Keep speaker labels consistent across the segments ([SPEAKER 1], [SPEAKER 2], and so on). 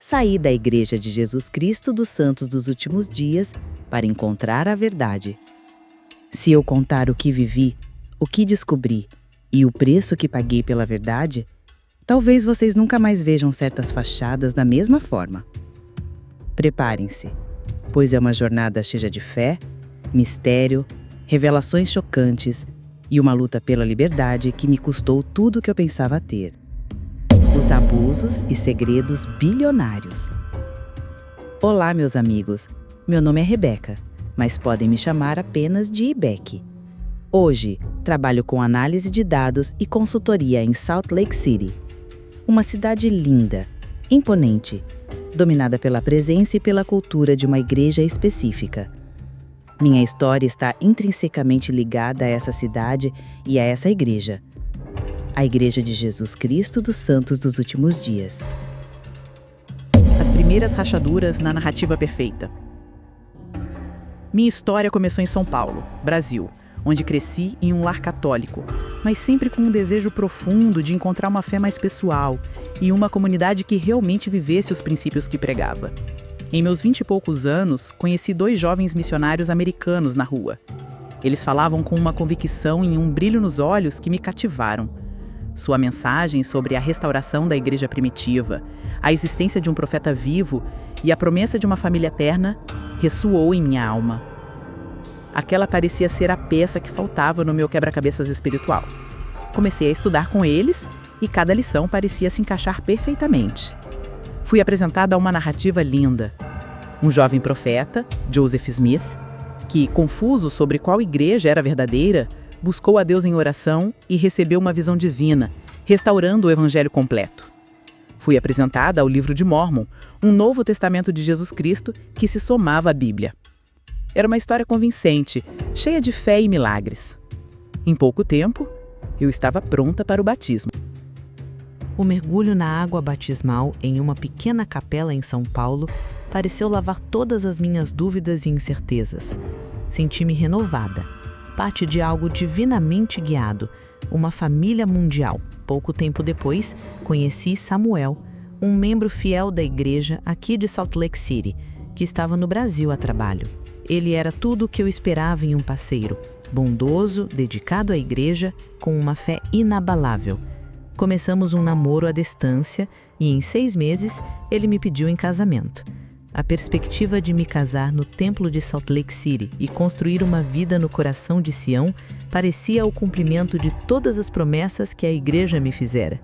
[SPEAKER 1] Saí da Igreja de Jesus Cristo dos Santos dos Últimos Dias para encontrar a verdade. Se eu contar o que vivi, o que descobri e o preço que paguei pela verdade, talvez vocês nunca mais vejam certas fachadas da mesma forma. Preparem-se, pois é uma jornada cheia de fé, mistério, revelações chocantes e uma luta pela liberdade que me custou tudo o que eu pensava ter. Os abusos e segredos bilionários. Olá, meus amigos. Meu nome é Rebeca, mas podem me chamar apenas de Ibeque. Hoje, trabalho com análise de dados e consultoria em Salt Lake City. Uma cidade linda, imponente, dominada pela presença e pela cultura de uma igreja específica. Minha história está intrinsecamente ligada a essa cidade e a essa igreja. A Igreja de Jesus Cristo dos Santos dos Últimos Dias.
[SPEAKER 2] As primeiras rachaduras na narrativa perfeita. Minha história começou em São Paulo, Brasil, onde cresci em um lar católico, mas sempre com um desejo profundo de encontrar uma fé mais pessoal e uma comunidade que realmente vivesse os princípios que pregava. Em meus 20 e poucos anos, conheci 2 jovens missionários americanos na rua. Eles falavam com uma convicção e um brilho nos olhos que me cativaram. Sua mensagem sobre a restauração da igreja primitiva, a existência de um profeta vivo e a promessa de uma família eterna ressoou em minha alma. Aquela parecia ser a peça que faltava no meu quebra-cabeças espiritual. Comecei a estudar com eles e cada lição parecia se encaixar perfeitamente. Fui apresentada a uma narrativa linda. Um jovem profeta, Joseph Smith, que, confuso sobre qual igreja era verdadeira, buscou a Deus em oração e recebeu uma visão divina, restaurando o evangelho completo. Fui apresentada ao livro de Mórmon, um novo testamento de Jesus Cristo que se somava à Bíblia. Era uma história convincente, cheia de fé e milagres. Em pouco tempo, eu estava pronta para o batismo.
[SPEAKER 3] O mergulho na água batismal em uma pequena capela em São Paulo pareceu lavar todas as minhas dúvidas e incertezas. Senti-me renovada, parte de algo divinamente guiado, uma família mundial. Pouco tempo depois, conheci Samuel, um membro fiel da igreja aqui de Salt Lake City, que estava no Brasil a trabalho. Ele era tudo o que eu esperava em um parceiro, bondoso, dedicado à igreja, com uma fé inabalável. Começamos um namoro à distância e, em 6 meses, ele me pediu em casamento. A perspectiva de me casar no templo de Salt Lake City e construir uma vida no coração de Sião parecia o cumprimento de todas as promessas que a igreja me fizera.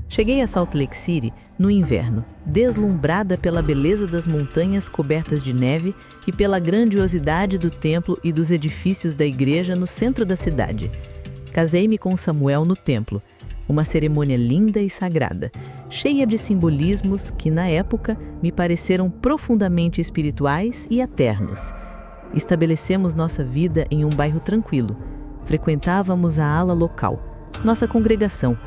[SPEAKER 3] Cheguei a Salt Lake City no inverno, deslumbrada pela beleza das montanhas cobertas de neve e pela grandiosidade do templo e dos edifícios da igreja no centro da cidade. Casei-me com Samuel no templo, uma cerimônia linda e sagrada, cheia de simbolismos que, na época, me pareceram profundamente espirituais e eternos. Estabelecemos nossa vida em um bairro tranquilo. Frequentávamos a ala local, nossa congregação.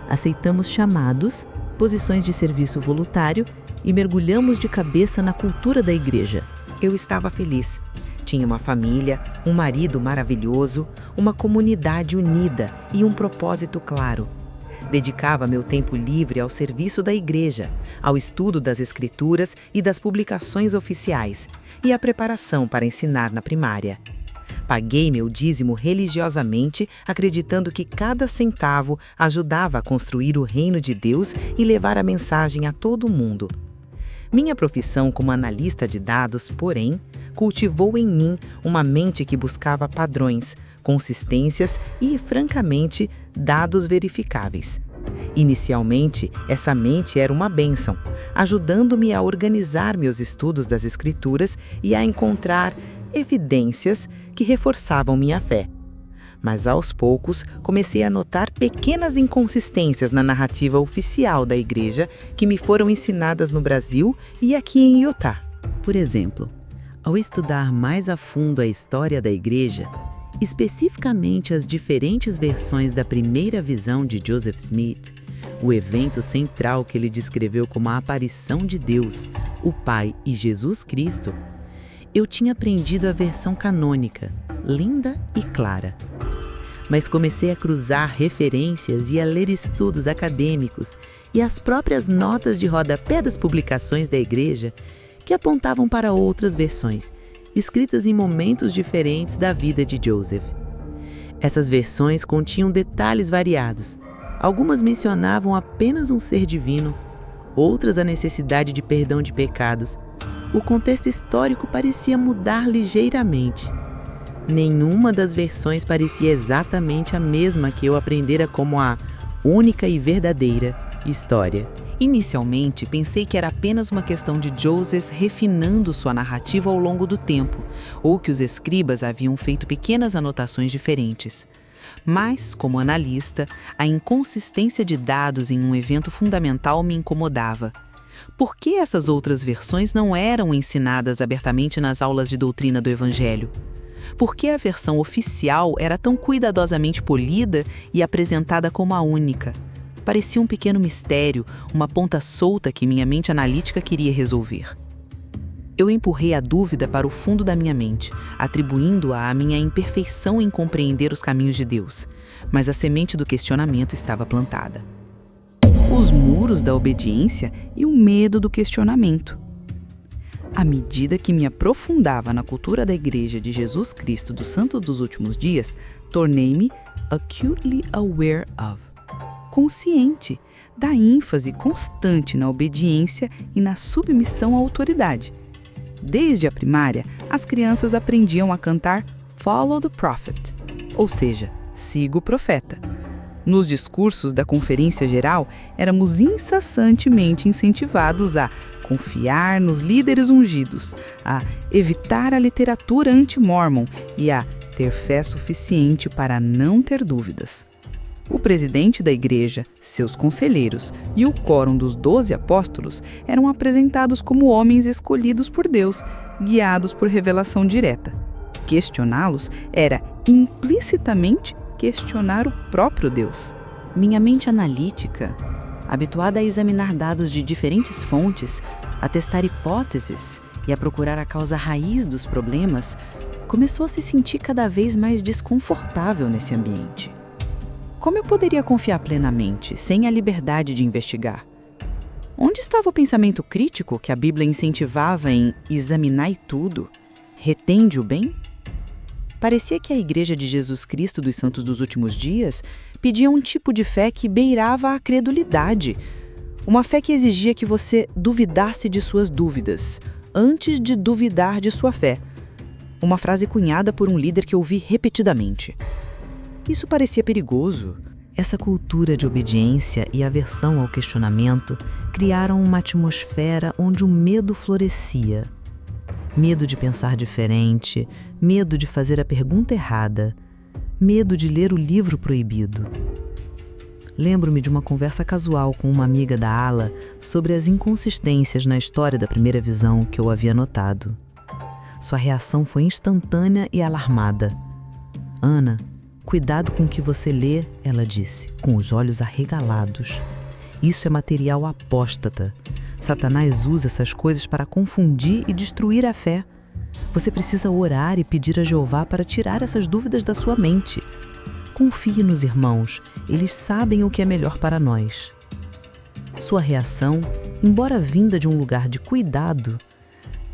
[SPEAKER 3] Aceitamos chamados, posições de serviço voluntário e mergulhamos de cabeça na cultura da igreja.
[SPEAKER 4] Eu estava feliz. Tinha uma família, um marido maravilhoso, uma comunidade unida e um propósito claro. Dedicava meu tempo livre ao serviço da igreja, ao estudo das escrituras e das publicações oficiais e à preparação para ensinar na primária. Paguei meu dízimo religiosamente, acreditando que cada centavo ajudava a construir o reino de Deus e levar a mensagem a todo mundo. Minha profissão como analista de dados, porém, cultivou em mim uma mente que buscava padrões, consistências e, francamente, dados verificáveis. Inicialmente, essa mente era uma bênção, ajudando-me a organizar meus estudos das Escrituras e a encontrar evidências que reforçavam minha fé. Mas aos poucos comecei a notar pequenas inconsistências na narrativa oficial da igreja que me foram ensinadas no Brasil e aqui em Utah.
[SPEAKER 1] Por exemplo, ao estudar mais a fundo a história da igreja, especificamente as diferentes versões da primeira visão de Joseph Smith, o evento central que ele descreveu como a aparição de Deus, o Pai e Jesus Cristo, eu tinha aprendido a versão canônica, linda e clara.
[SPEAKER 3] mas comecei a cruzar referências e a ler estudos acadêmicos e as próprias notas de rodapé das publicações da igreja que apontavam para outras versões, escritas em momentos diferentes da vida de Joseph. Essas versões continham detalhes variados. Algumas mencionavam apenas um ser divino, outras a necessidade de perdão de pecados. O contexto histórico parecia mudar ligeiramente. Nenhuma das versões parecia exatamente a mesma que eu aprendera como a única e verdadeira história.
[SPEAKER 2] Inicialmente, pensei que era apenas uma questão de Joseph refinando sua narrativa ao longo do tempo, ou que os escribas haviam feito pequenas anotações diferentes. Mas, como analista, a inconsistência de dados em um evento fundamental me incomodava. Por que essas outras versões não eram ensinadas abertamente nas aulas de doutrina do Evangelho? Por que a versão oficial era tão cuidadosamente polida e apresentada como a única? Parecia um pequeno mistério, uma ponta solta que minha mente analítica queria resolver. Eu empurrei a dúvida para o fundo da minha mente, atribuindo-a à minha imperfeição em compreender os caminhos de Deus, mas a semente do questionamento estava plantada. Os muros da obediência e o medo do questionamento. À medida que me aprofundava na cultura da Igreja de Jesus Cristo dos Santos dos Últimos Dias, tornei-me acutely aware of, consciente da ênfase constante na obediência e na submissão à autoridade. Desde a primária, as crianças aprendiam a cantar Follow the Prophet, ou seja, siga o profeta. Nos discursos da Conferência Geral, éramos incessantemente incentivados a confiar nos líderes ungidos, a evitar a literatura anti-mormon e a ter fé suficiente para não ter dúvidas. O presidente da igreja, seus conselheiros e o quórum dos 12 apóstolos eram apresentados como homens escolhidos por Deus, guiados por revelação direta. Questioná-los era implicitamente questionar o próprio Deus. Minha mente analítica, habituada a examinar dados de diferentes fontes, a testar hipóteses e a procurar a causa raiz dos problemas, começou a se sentir cada vez mais desconfortável nesse ambiente. Como eu poderia confiar plenamente, sem a liberdade de investigar? Onde estava o pensamento crítico que a Bíblia incentivava em examinai tudo? Retende o bem? Parecia que a Igreja de Jesus Cristo dos Santos dos Últimos Dias pedia um tipo de fé que beirava a credulidade. Uma fé que exigia que você duvidasse de suas dúvidas, antes de duvidar de sua fé. Uma frase cunhada por um líder que ouvi repetidamente. Isso parecia perigoso.
[SPEAKER 3] Essa cultura de obediência e aversão ao questionamento criaram uma atmosfera onde o medo florescia. Medo de pensar diferente, medo de fazer a pergunta errada, medo de ler o livro proibido. Lembro-me de uma conversa casual com uma amiga da ala sobre as inconsistências na história da primeira visão que eu havia notado. Sua reação foi instantânea e alarmada. Ana, cuidado com o que você lê, ela disse, com os olhos arregalados. Isso é material apóstata. Satanás usa essas coisas para confundir e destruir a fé. Você precisa orar e pedir a Jeová para tirar essas dúvidas da sua mente. Confie nos irmãos, eles sabem o que é melhor para nós. Sua reação, embora vinda de um lugar de cuidado,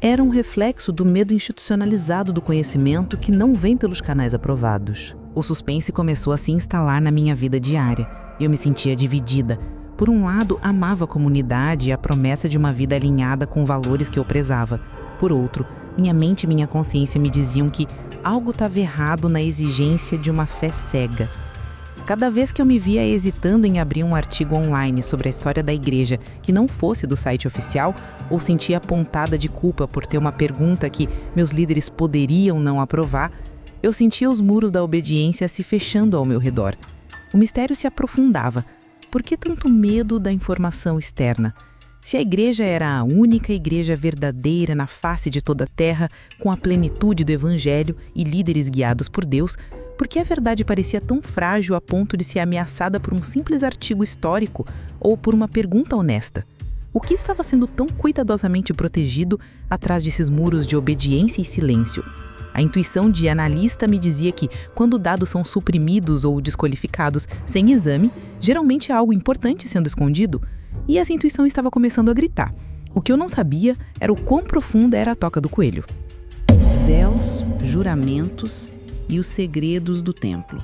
[SPEAKER 3] era um reflexo do medo institucionalizado do conhecimento que não vem pelos canais aprovados.
[SPEAKER 2] O suspense começou a se instalar na minha vida diária. Eu me sentia dividida. Por um lado, amava a comunidade e a promessa de uma vida alinhada com valores que eu prezava. Por outro, minha mente e minha consciência me diziam que algo estava errado na exigência de uma fé cega. Cada vez que eu me via hesitando em abrir um artigo online sobre a história da igreja que não fosse do site oficial, ou sentia apontada de culpa por ter uma pergunta que meus líderes poderiam não aprovar, eu sentia os muros da obediência se fechando ao meu redor. O mistério se aprofundava. Por que tanto medo da informação externa? Se a igreja era a única igreja verdadeira na face de toda a terra, com a plenitude do evangelho e líderes guiados por Deus, por que a verdade parecia tão frágil a ponto de ser ameaçada por um simples artigo histórico ou por uma pergunta honesta? O que estava sendo tão cuidadosamente protegido atrás desses muros de obediência e silêncio? A intuição de analista me dizia que, quando dados são suprimidos ou desqualificados sem exame, geralmente há algo importante sendo escondido, e essa intuição estava começando a gritar. O que eu não sabia era o quão profunda era a toca do coelho.
[SPEAKER 1] Véus, juramentos e os segredos do templo.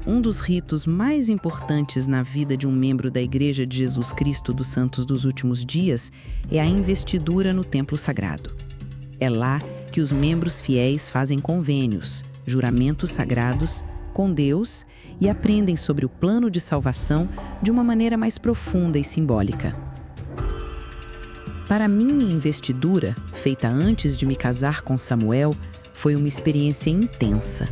[SPEAKER 1] Um dos ritos mais importantes na vida de um membro da Igreja de Jesus Cristo dos Santos dos Últimos Dias é a investidura no templo sagrado. É lá que os membros fiéis fazem convênios, juramentos sagrados com Deus e aprendem sobre o plano de salvação de uma maneira mais profunda e simbólica. Para mim, a investidura, feita antes de me casar com Samuel, foi uma experiência intensa.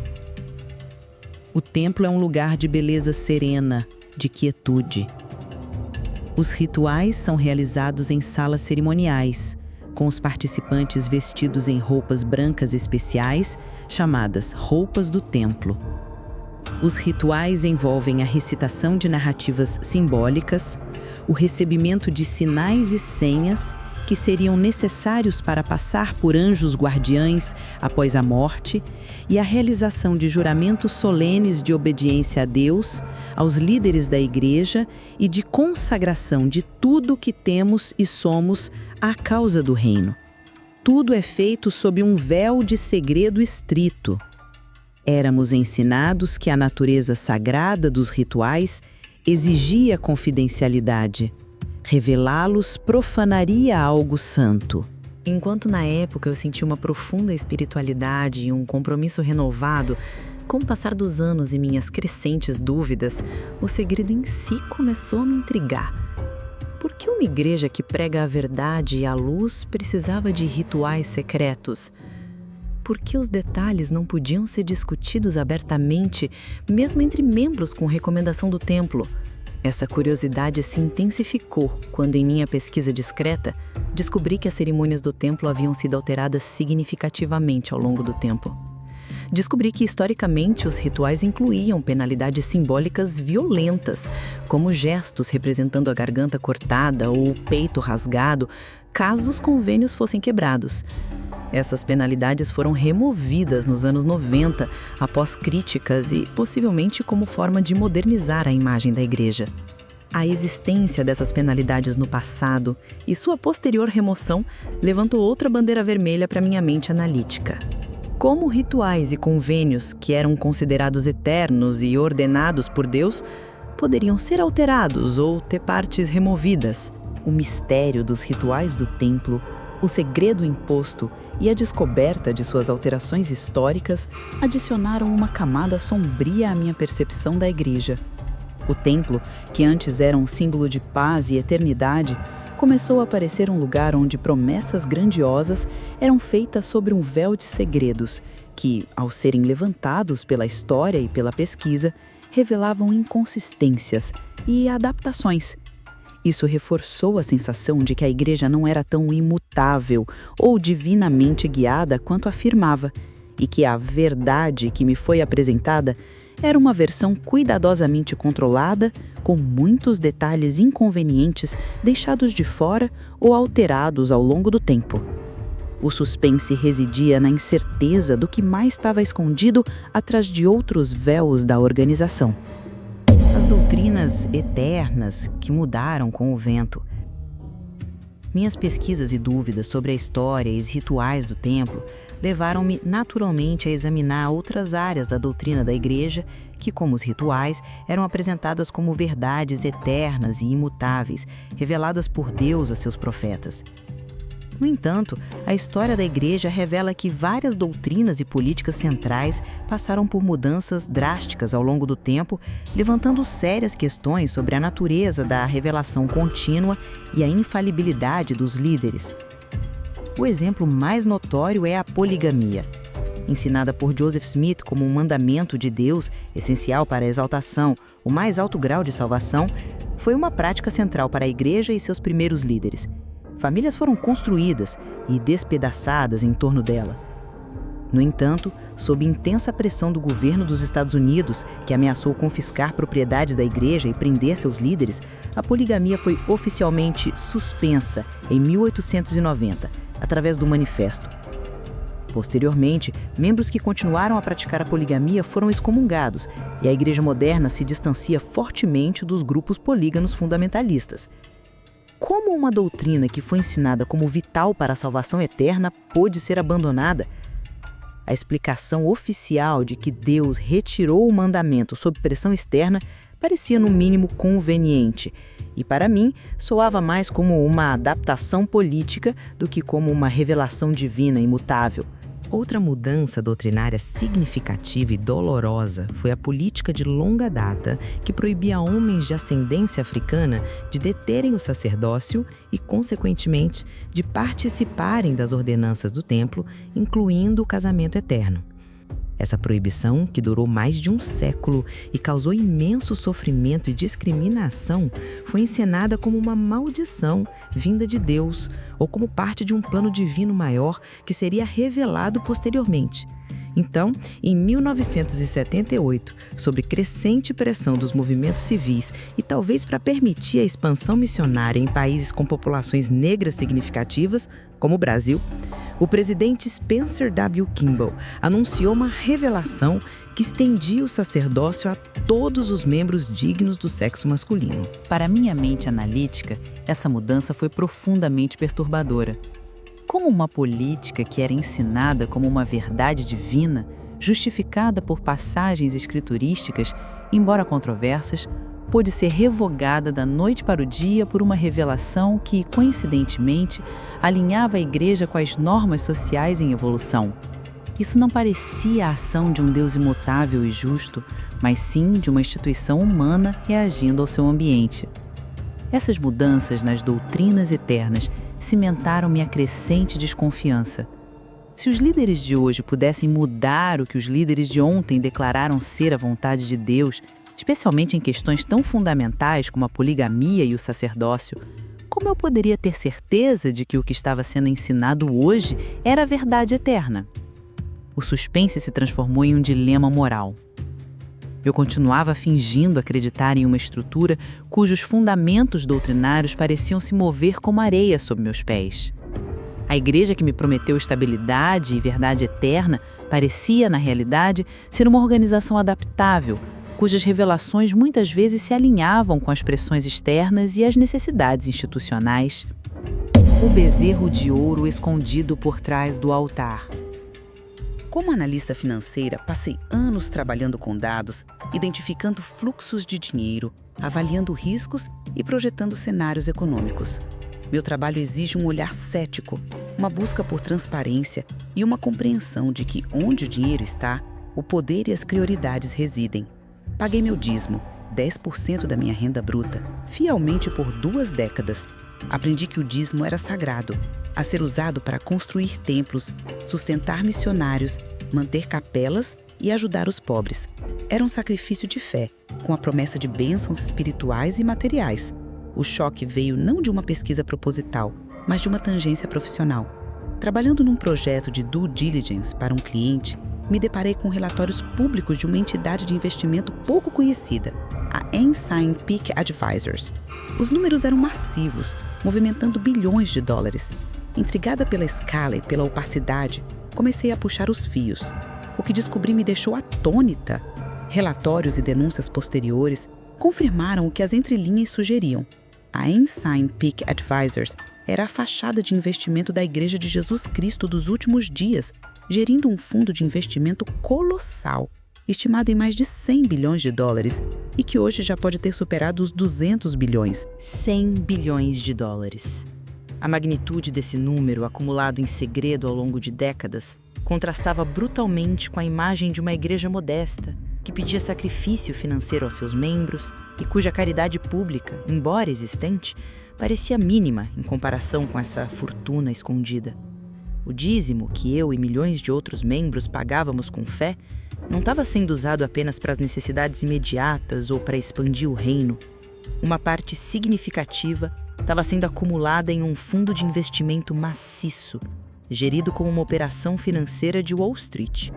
[SPEAKER 1] O templo é um lugar de beleza serena, de quietude. Os rituais são realizados em salas cerimoniais, com os participantes vestidos em roupas brancas especiais, chamadas roupas do templo. Os rituais envolvem a recitação de narrativas simbólicas, o recebimento de sinais e senhas que seriam necessários para passar por anjos guardiães após a morte, e a realização de juramentos solenes de obediência a Deus, aos líderes da Igreja e de consagração de tudo que temos e somos à causa do reino. Tudo é feito sob um véu de segredo estrito. Éramos ensinados que a natureza sagrada dos rituais exigia confidencialidade. Revelá-los profanaria algo santo.
[SPEAKER 3] Enquanto na época eu senti uma profunda espiritualidade e um compromisso renovado, com o passar dos anos e minhas crescentes dúvidas, o segredo em si começou a me intrigar. Por que uma igreja que prega a verdade e a luz precisava de rituais secretos? Por que os detalhes não podiam ser discutidos abertamente, mesmo entre membros com recomendação do templo? Essa curiosidade se intensificou quando, em minha pesquisa discreta, descobri que as cerimônias do templo haviam sido alteradas significativamente ao longo do tempo. Descobri que, historicamente, os rituais incluíam penalidades simbólicas violentas, como gestos representando a garganta cortada ou o peito rasgado, caso os convênios fossem quebrados. Essas penalidades foram removidas nos anos 90, após críticas e, possivelmente, como forma de modernizar a imagem da igreja. A existência dessas penalidades no passado e sua posterior remoção levantou outra bandeira vermelha para minha mente analítica. Como rituais e convênios, que eram considerados eternos e ordenados por Deus, poderiam ser alterados ou ter partes removidas? O mistério dos rituais do templo, o segredo imposto e a descoberta de suas alterações históricas adicionaram uma camada sombria à minha percepção da igreja. O templo, que antes era um símbolo de paz e eternidade, começou a parecer um lugar onde promessas grandiosas eram feitas sobre um véu de segredos que, ao serem levantados pela história e pela pesquisa, revelavam inconsistências e adaptações. Isso reforçou a sensação de que a igreja não era tão imutável ou divinamente guiada quanto afirmava, e que a verdade que me foi apresentada era uma versão cuidadosamente controlada, com muitos detalhes inconvenientes deixados de fora ou alterados ao longo do tempo. O suspense residia na incerteza do que mais estava escondido atrás de outros véus da organização. As doutrinas eternas que mudaram com o vento. Minhas pesquisas e dúvidas sobre a história e os rituais do templo levaram-me naturalmente a examinar outras áreas da doutrina da igreja que, como os rituais, eram apresentadas como verdades eternas e imutáveis, reveladas por Deus a seus profetas. No entanto, a história da igreja revela que várias doutrinas e políticas centrais passaram por mudanças drásticas ao longo do tempo, levantando sérias questões sobre a natureza da revelação contínua e a infalibilidade dos líderes. O exemplo mais notório é a poligamia. Ensinada por Joseph Smith como um mandamento de Deus, essencial para a exaltação, o mais alto grau de salvação, foi uma prática central para a igreja e seus primeiros líderes. Famílias foram construídas e despedaçadas em torno dela.
[SPEAKER 1] No entanto, sob intensa pressão do governo dos Estados Unidos, que ameaçou confiscar propriedades da igreja e prender seus líderes, a poligamia foi oficialmente suspensa em 1890, através do Manifesto. Posteriormente, membros que continuaram a praticar a poligamia foram excomungados, e a Igreja moderna se distancia fortemente dos grupos polígamos fundamentalistas. Como uma doutrina que foi ensinada como vital para a salvação eterna pôde ser abandonada? A explicação oficial de que Deus retirou o mandamento sob pressão externa parecia no mínimo conveniente, e para mim soava mais como uma adaptação política do que como uma revelação divina imutável.
[SPEAKER 3] Outra mudança doutrinária significativa e dolorosa foi a política de longa data que proibia homens de ascendência africana de deterem o sacerdócio e, consequentemente, de participarem das ordenanças do templo, incluindo o casamento eterno. Essa proibição, que durou mais de um século e causou imenso sofrimento e discriminação, foi encenada como uma maldição vinda de Deus ou como parte de um plano divino maior que seria revelado posteriormente. Então, em 1978, sob crescente pressão dos movimentos civis e talvez para permitir a expansão missionária em países com populações negras significativas, como o Brasil, o presidente Spencer W. Kimball anunciou uma revelação que estendia o sacerdócio a todos os membros dignos do sexo masculino.
[SPEAKER 2] Para minha mente analítica, essa mudança foi profundamente perturbadora. Como uma política que era ensinada como uma verdade divina, justificada por passagens escriturísticas, embora controversas, pôde ser revogada da noite para o dia por uma revelação que, coincidentemente, alinhava a igreja com as normas sociais em evolução. Isso não parecia a ação de um Deus imutável e justo, mas sim de uma instituição humana reagindo ao seu ambiente. Essas mudanças nas doutrinas eternas cimentaram minha crescente desconfiança. Se os líderes de hoje pudessem mudar o que os líderes de ontem declararam ser a vontade de Deus, especialmente em questões tão fundamentais como a poligamia e o sacerdócio, como eu poderia ter certeza de que o que estava sendo ensinado hoje era a verdade eterna? O suspense se transformou em um dilema moral. Eu continuava fingindo acreditar em uma estrutura cujos fundamentos doutrinários pareciam se mover como areia sob meus pés. A igreja que me prometeu estabilidade e verdade eterna parecia, na realidade, ser uma organização adaptável, cujas revelações muitas vezes se alinhavam com as pressões externas e as necessidades institucionais. O bezerro de ouro escondido por trás do altar.
[SPEAKER 1] Como analista financeira, passei anos trabalhando com dados, identificando fluxos de dinheiro, avaliando riscos e projetando cenários econômicos. Meu trabalho exige um olhar cético, uma busca por transparência e uma compreensão de que onde o dinheiro está, o poder e as prioridades residem. Paguei meu dízimo, 10% da minha renda bruta, fielmente por 2 décadas. Aprendi que o dízimo era sagrado, a ser usado para construir templos, sustentar missionários, manter capelas e ajudar os pobres. Era um sacrifício de fé, com a promessa de bênçãos espirituais e materiais. O choque veio não de uma pesquisa proposital, mas de uma tangência profissional. Trabalhando num projeto de due diligence para um cliente, me deparei com relatórios públicos de uma entidade de investimento pouco conhecida, a Ensign Peak Advisors. Os números eram massivos, movimentando bilhões de dólares. Intrigada pela escala e pela opacidade, comecei a puxar os fios. O que descobri me deixou atônita. Relatórios e denúncias posteriores confirmaram o que as entrelinhas sugeriam. A Ensign Peak Advisors era a fachada de investimento da Igreja de Jesus Cristo dos últimos dias, gerindo um fundo de investimento colossal, estimado em mais de 100 bilhões de dólares, e que hoje já pode ter superado os 200 bilhões.
[SPEAKER 3] 100 bilhões de dólares. A magnitude desse número, acumulado em segredo ao longo de décadas, contrastava brutalmente com a imagem de uma igreja modesta, que pedia sacrifício financeiro aos seus membros e cuja caridade pública, embora existente, parecia mínima em comparação com essa fortuna escondida. O dízimo que eu e milhões de outros membros pagávamos com fé não estava sendo usado apenas para as necessidades imediatas ou para expandir o reino. Uma parte significativa estava sendo acumulada em um fundo de investimento maciço, gerido como uma operação financeira de Wall Street.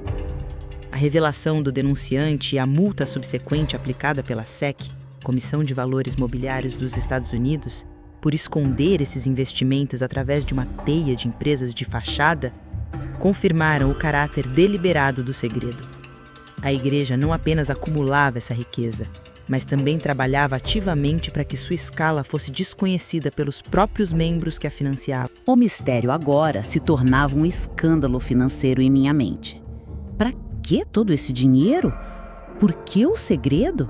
[SPEAKER 3] A revelação do denunciante e a multa subsequente aplicada pela SEC, Comissão de Valores Mobiliários dos Estados Unidos, por esconder esses investimentos através de uma teia de empresas de fachada, confirmaram o caráter deliberado do segredo. A igreja não apenas acumulava essa riqueza, mas também trabalhava ativamente para que sua escala fosse desconhecida pelos próprios membros que a financiavam.
[SPEAKER 1] O mistério agora se tornava um escândalo financeiro em minha mente. Para que todo esse dinheiro? Por que o segredo?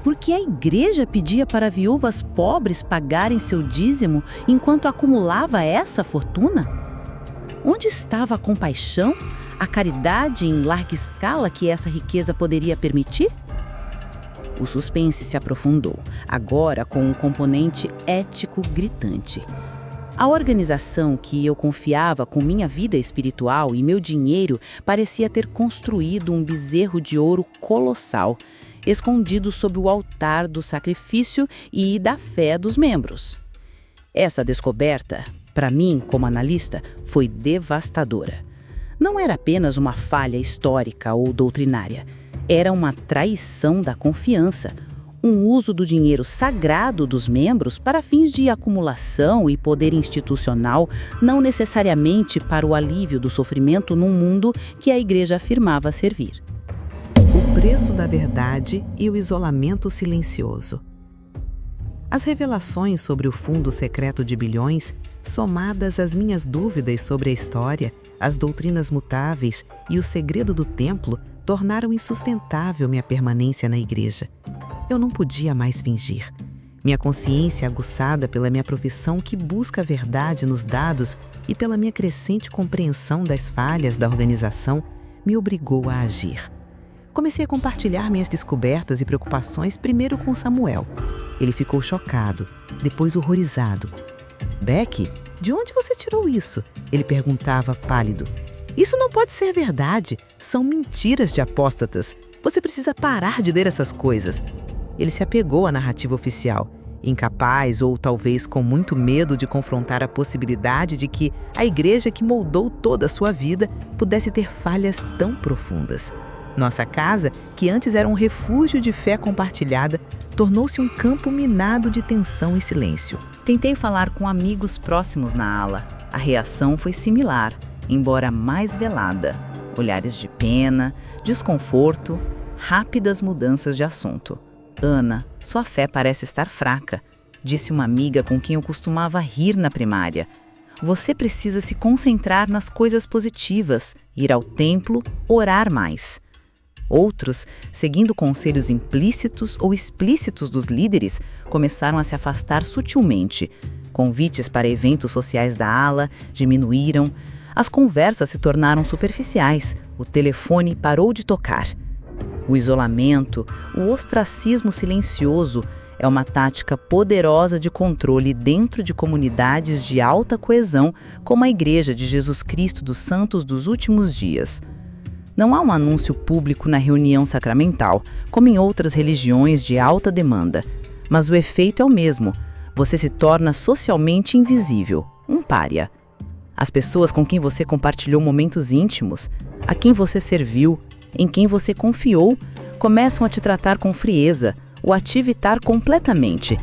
[SPEAKER 1] Por que a igreja pedia para viúvas pobres pagarem seu dízimo enquanto acumulava essa fortuna? Onde estava a compaixão, a caridade em larga escala que essa riqueza poderia permitir? O suspense se aprofundou, agora com um componente ético gritante. A organização que eu confiava com minha vida espiritual e meu dinheiro parecia ter construído um bezerro de ouro colossal, escondido sob o altar do sacrifício e da fé dos membros. Essa descoberta, para mim, como analista, foi devastadora. Não era apenas uma falha histórica ou doutrinária, era uma traição da confiança, um uso do dinheiro sagrado dos membros para fins de acumulação e poder institucional, não necessariamente para o alívio do sofrimento num mundo que a igreja afirmava servir.
[SPEAKER 3] O preço da verdade e o isolamento silencioso. As revelações sobre o fundo secreto de bilhões, somadas às minhas dúvidas sobre a história, as doutrinas mutáveis e o segredo do templo, tornaram insustentável minha permanência na igreja. Eu não podia mais fingir. Minha consciência, aguçada pela minha profissão que busca a verdade nos dados e pela minha crescente compreensão das falhas da organização, me obrigou a agir. Comecei a compartilhar minhas descobertas e preocupações primeiro com Samuel. Ele ficou chocado, depois horrorizado. "Becky, de onde você tirou isso?" Ele perguntava, pálido. "Isso não pode ser verdade. São mentiras de apóstatas. Você precisa parar de ler essas coisas." Ele se apegou à narrativa oficial, incapaz ou talvez com muito medo de confrontar a possibilidade de que a igreja que moldou toda a sua vida pudesse ter falhas tão profundas. Nossa casa, que antes era um refúgio de fé compartilhada, tornou-se um campo minado de tensão e silêncio.
[SPEAKER 1] Tentei falar com amigos próximos na ala. A reação foi similar, embora mais velada. Olhares de pena, desconforto, rápidas mudanças de assunto. "Ana, sua fé parece estar fraca", disse uma amiga com quem eu costumava rir na primária. "Você precisa se concentrar nas coisas positivas, ir ao templo, orar mais." Outros, seguindo conselhos implícitos ou explícitos dos líderes, começaram a se afastar sutilmente. Convites para eventos sociais da ala diminuíram, as conversas se tornaram superficiais, o telefone parou de tocar. O isolamento, o ostracismo silencioso é uma tática poderosa de controle dentro de comunidades de alta coesão, como a Igreja de Jesus Cristo dos Santos dos Últimos Dias. Não há um anúncio público na reunião sacramental, como em outras religiões de alta demanda, mas o efeito é o mesmo. Você se torna socialmente invisível, um pária. As pessoas com quem você compartilhou momentos íntimos, a quem você serviu, em quem você confiou, começam a te tratar com frieza ou a te evitar completamente.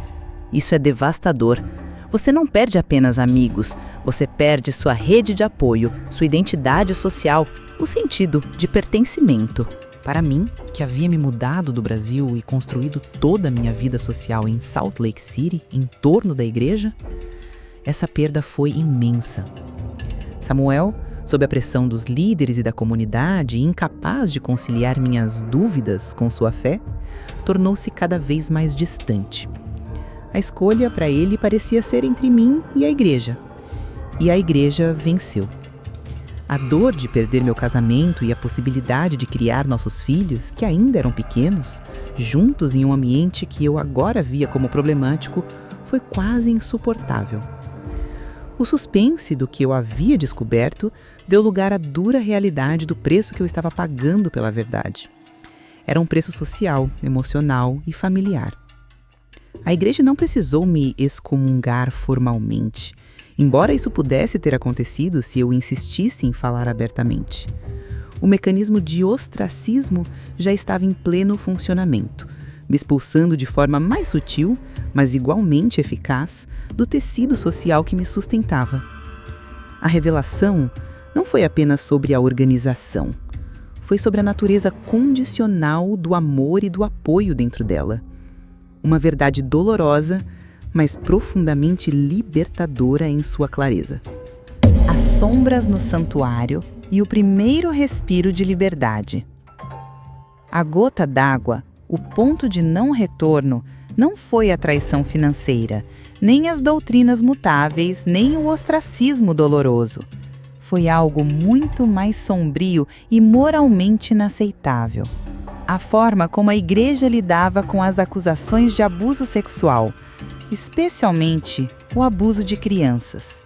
[SPEAKER 1] Isso é devastador. Você não perde apenas amigos, você perde sua rede de apoio, sua identidade social, o sentido de pertencimento.
[SPEAKER 2] Para mim, que havia me mudado do Brasil e construído toda a minha vida social em Salt Lake City, em torno da igreja, essa perda foi imensa. Samuel, sob a pressão dos líderes e da comunidade, incapaz de conciliar minhas dúvidas com sua fé, tornou-se cada vez mais distante. A escolha para ele parecia ser entre mim e a igreja. E a igreja venceu. A dor de perder meu casamento e a possibilidade de criar nossos filhos, que ainda eram pequenos, juntos em um ambiente que eu agora via como problemático, foi quase insuportável. O suspense do que eu havia descoberto deu lugar à dura realidade do preço que eu estava pagando pela verdade. Era um preço social, emocional e familiar. A igreja não precisou me excomungar formalmente.
[SPEAKER 3] embora isso pudesse ter acontecido se eu insistisse em falar abertamente. O mecanismo de ostracismo já estava em pleno funcionamento, me expulsando de forma mais sutil, mas igualmente eficaz, do tecido social que me sustentava. A revelação não foi apenas sobre a organização, foi sobre a natureza condicional do amor e do apoio dentro dela. Uma verdade dolorosa, mas profundamente libertadora em sua clareza.
[SPEAKER 1] As sombras no santuário e o primeiro respiro de liberdade. A gota d'água, o ponto de não retorno, não foi a traição financeira, nem as doutrinas mutáveis, nem o ostracismo doloroso. Foi algo muito mais sombrio e moralmente inaceitável. A forma como a igreja lidava com as acusações de abuso sexual, especialmente o abuso de crianças.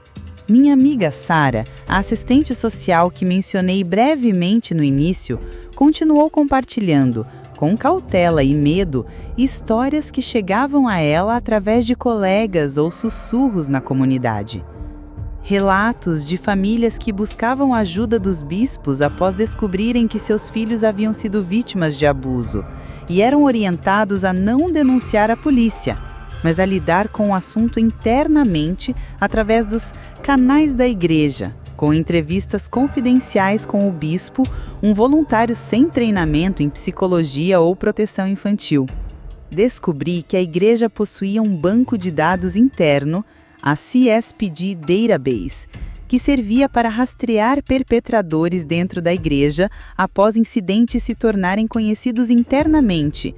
[SPEAKER 1] Minha amiga Sara, a assistente social que mencionei brevemente no início, continuou compartilhando, com cautela e medo, histórias que chegavam a ela através de colegas ou sussurros na comunidade. Relatos de famílias que buscavam a ajuda dos bispos após descobrirem que seus filhos haviam sido vítimas de abuso e eram orientados a não denunciar a polícia, mas a lidar com o assunto internamente através dos canais da igreja, com entrevistas confidenciais com o bispo, um voluntário sem treinamento em psicologia ou proteção infantil. Descobri que a igreja possuía um banco de dados interno, a CSPD Database, que servia para rastrear perpetradores dentro da igreja após incidentes se tornarem conhecidos internamente.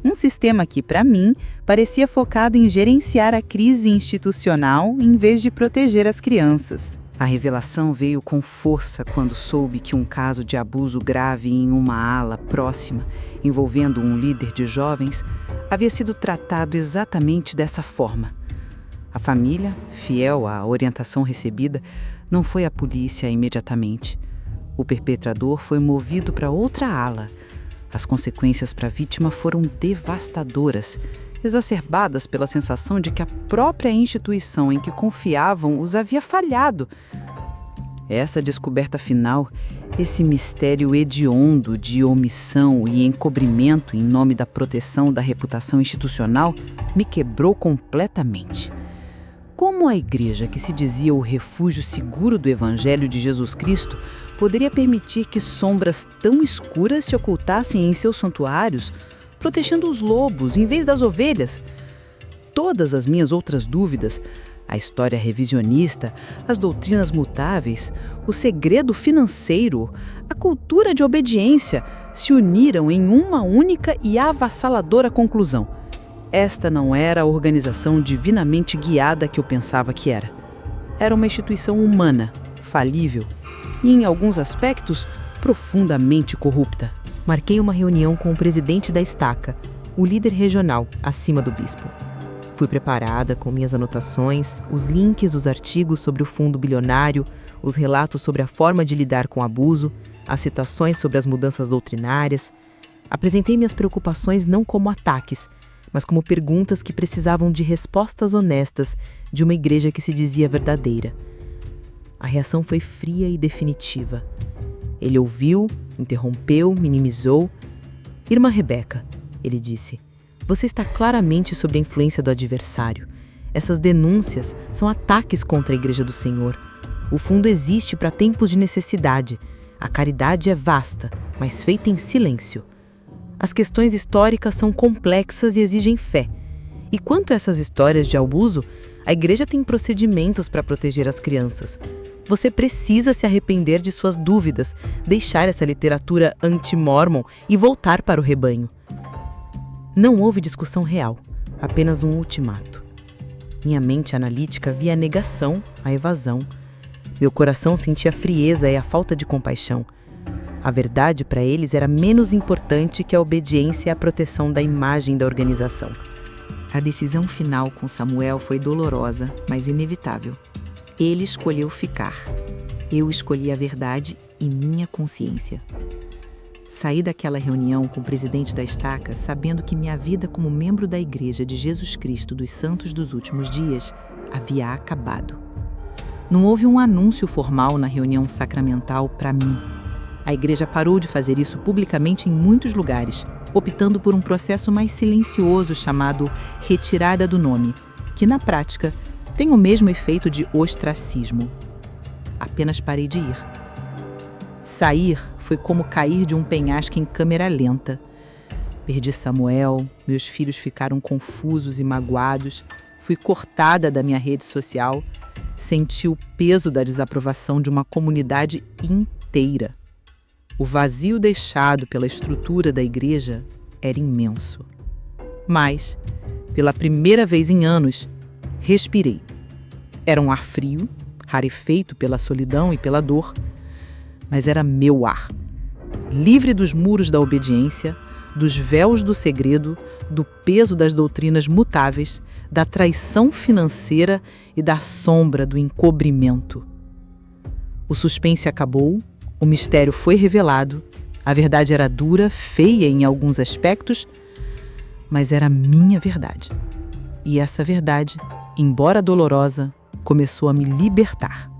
[SPEAKER 1] Um sistema que, para mim, parecia focado em gerenciar a crise institucional em vez de proteger as crianças.
[SPEAKER 4] A revelação veio com força quando soube que um caso de abuso grave em uma ala próxima, envolvendo um líder de jovens, havia sido tratado exatamente dessa forma. A família, fiel à orientação recebida, não foi à polícia imediatamente. O perpetrador foi movido para outra ala. As consequências para a vítima foram devastadoras, exacerbadas pela sensação de que a própria instituição em que confiavam os havia falhado. Essa descoberta final, esse mistério hediondo de omissão e encobrimento em nome da proteção da reputação institucional, me quebrou completamente. Como a igreja, que se dizia o refúgio seguro do Evangelho de Jesus Cristo, poderia permitir que sombras tão escuras se ocultassem em seus santuários, protegendo os lobos em vez das ovelhas? Todas as minhas outras dúvidas, a história revisionista, as doutrinas mutáveis, o segredo financeiro, a cultura de obediência, se uniram em uma única e avassaladora conclusão. Esta não era a organização divinamente guiada que eu pensava que era. Era uma instituição humana, falível e, em alguns aspectos, profundamente corrupta.
[SPEAKER 3] Marquei uma reunião com o presidente da estaca, o líder regional, acima do bispo. Fui preparada com minhas anotações, os links dos artigos sobre o fundo bilionário, os relatos sobre a forma de lidar com o abuso, as citações sobre as mudanças doutrinárias. Apresentei minhas preocupações não como ataques, mas como perguntas que precisavam de respostas honestas de uma igreja que se dizia verdadeira. A reação foi fria e definitiva. Ele ouviu, interrompeu, minimizou. Irmã Rebeca, ele disse, você está claramente sob a influência do adversário. Essas denúncias são ataques contra a Igreja do Senhor. O fundo existe para tempos de necessidade. A caridade é vasta, mas feita em silêncio. As questões históricas são complexas e exigem fé. E quanto a essas histórias de abuso, a igreja tem procedimentos para proteger as crianças. Você precisa se arrepender de suas dúvidas, deixar essa literatura anti-mormon e voltar para o rebanho. Não houve discussão real, apenas um ultimato. Minha mente analítica via a negação, a evasão. Meu coração sentia a frieza e a falta de compaixão. A verdade para eles era menos importante que a obediência e a proteção da imagem da organização.
[SPEAKER 5] A decisão final com Samuel foi dolorosa, mas inevitável. Ele escolheu ficar. Eu escolhi a verdade e minha consciência. Saí daquela reunião com o presidente da estaca sabendo que minha vida como membro da Igreja de Jesus Cristo dos Santos dos Últimos Dias havia acabado. Não houve um anúncio formal na reunião sacramental para mim. A igreja parou de fazer isso publicamente em muitos lugares, optando por um processo mais silencioso chamado retirada do nome, que na prática tem o mesmo efeito de ostracismo. Apenas parei de ir. Sair foi como cair de um penhasco em câmera lenta. Perdi Samuel, meus filhos ficaram confusos e magoados, fui cortada da minha rede social, senti o peso da desaprovação de uma comunidade inteira. O vazio deixado pela estrutura da igreja era imenso. Mas, pela primeira vez em anos, respirei. Era um ar frio, rarefeito pela solidão e pela dor, mas era meu ar. Livre dos muros da obediência, dos véus do segredo, do peso das doutrinas mutáveis, da traição financeira e da sombra do encobrimento. O suspense acabou, o mistério foi revelado, a verdade era dura, feia em alguns aspectos, mas era minha verdade. E essa verdade, embora dolorosa, começou a me libertar.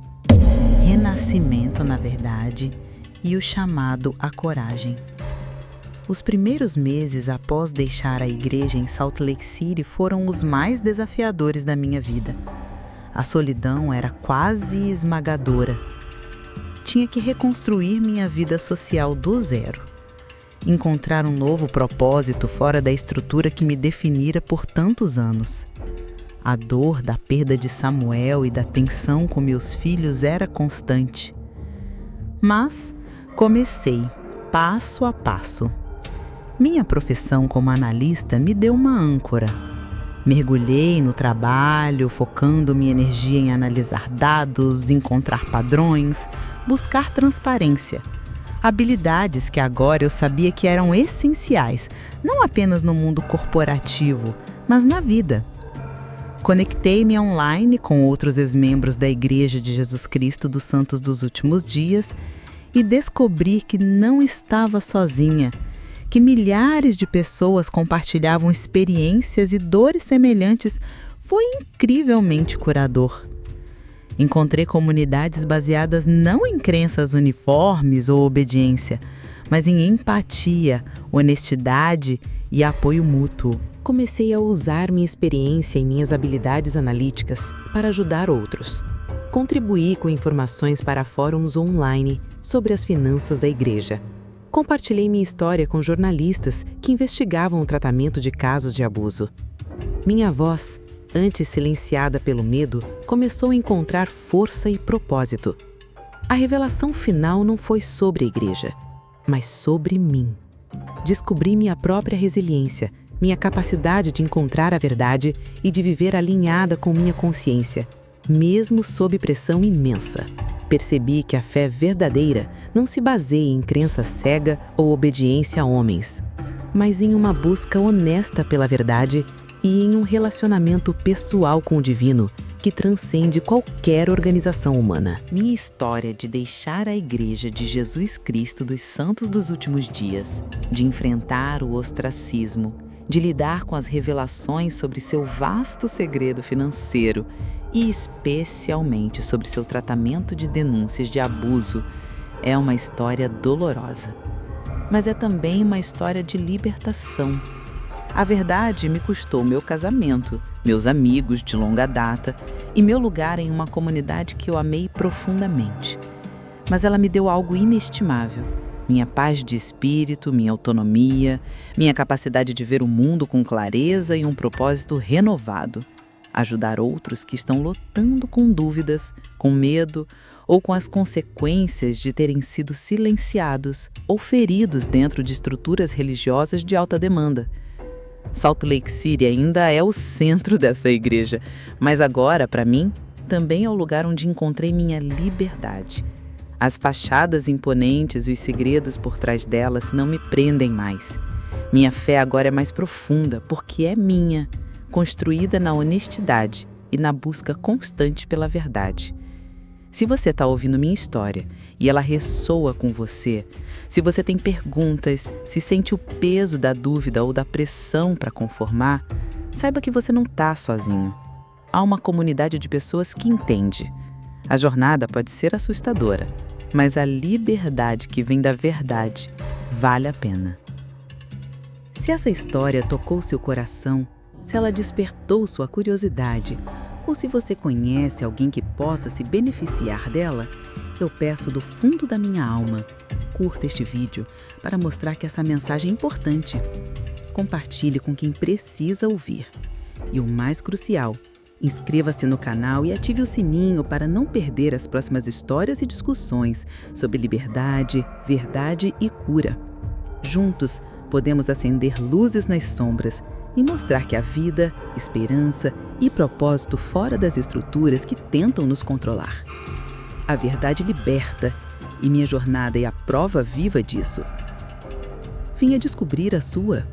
[SPEAKER 3] Renascimento, na verdade, e o chamado à coragem. Os primeiros meses após deixar a igreja em Salt Lake City foram os mais desafiadores da minha vida. A solidão era quase esmagadora. Tinha que reconstruir minha vida social do zero. Encontrar um novo propósito fora da estrutura que me definira por tantos anos. A dor da perda de Samuel e da tensão com meus filhos era constante. Mas comecei, passo a passo. Minha profissão como analista me deu uma âncora. Mergulhei no trabalho, focando minha energia em analisar dados, encontrar padrões, buscar transparência. Habilidades que agora eu sabia que eram essenciais, não apenas no mundo corporativo, mas na vida. Conectei-me online com outros ex-membros da Igreja de Jesus Cristo dos Santos dos Últimos Dias e descobri que não estava sozinha, que milhares de pessoas compartilhavam experiências e dores semelhantes. Foi incrivelmente curador. Encontrei comunidades baseadas não em crenças uniformes ou obediência, mas em empatia, honestidade e apoio mútuo.
[SPEAKER 6] Comecei a usar minha experiência e minhas habilidades analíticas para ajudar outros. Contribuí com informações para fóruns online sobre as finanças da igreja. Compartilhei minha história com jornalistas que investigavam o tratamento de casos de abuso. Minha voz, antes silenciada pelo medo, começou a encontrar força e propósito. A revelação final não foi sobre a igreja, mas sobre mim. Descobri minha própria resiliência, minha capacidade de encontrar a verdade e de viver alinhada com minha consciência, mesmo sob pressão imensa. Percebi que a fé verdadeira não se baseia em crença cega ou obediência a homens, mas em uma busca honesta pela verdade e em um relacionamento pessoal com o divino que transcende qualquer organização humana.
[SPEAKER 3] Minha história de deixar a Igreja de Jesus Cristo dos Santos dos Últimos Dias, de enfrentar o ostracismo, de lidar com as revelações sobre seu vasto segredo financeiro e especialmente sobre seu tratamento de denúncias de abuso, é uma história dolorosa. Mas é também uma história de libertação. A verdade me custou meu casamento, meus amigos de longa data e meu lugar em uma comunidade que eu amei profundamente. Mas ela me deu algo inestimável. Minha paz de espírito, minha autonomia, minha capacidade de ver o mundo com clareza e um propósito renovado. Ajudar outros que estão lutando com dúvidas, com medo ou com as consequências de terem sido silenciados ou feridos dentro de estruturas religiosas de alta demanda. Salt Lake City ainda é o centro dessa igreja, mas agora, para mim, também é o lugar onde encontrei minha liberdade. As fachadas imponentes e os segredos por trás delas não me prendem mais. Minha fé agora é mais profunda, porque é minha, construída na honestidade e na busca constante pela verdade. Se você está ouvindo minha história e ela ressoa com você, se você tem perguntas, se sente o peso da dúvida ou da pressão para conformar, saiba que você não está sozinho. Há uma comunidade de pessoas que entende.
[SPEAKER 2] A jornada pode ser assustadora, mas a liberdade que vem da verdade vale a pena. Se essa história tocou seu coração, se ela despertou sua curiosidade, ou se você conhece alguém que possa se beneficiar dela, eu peço do fundo da minha alma, curta este vídeo para mostrar que essa mensagem é importante. Compartilhe com quem precisa ouvir. E o mais crucial, inscreva-se no canal e ative o sininho para não perder as próximas histórias e discussões sobre liberdade, verdade e cura. Juntos, podemos acender luzes nas sombras e mostrar que há vida, esperança e propósito fora das estruturas que tentam nos controlar. A verdade liberta, e minha jornada é a prova viva disso. Venha descobrir a sua.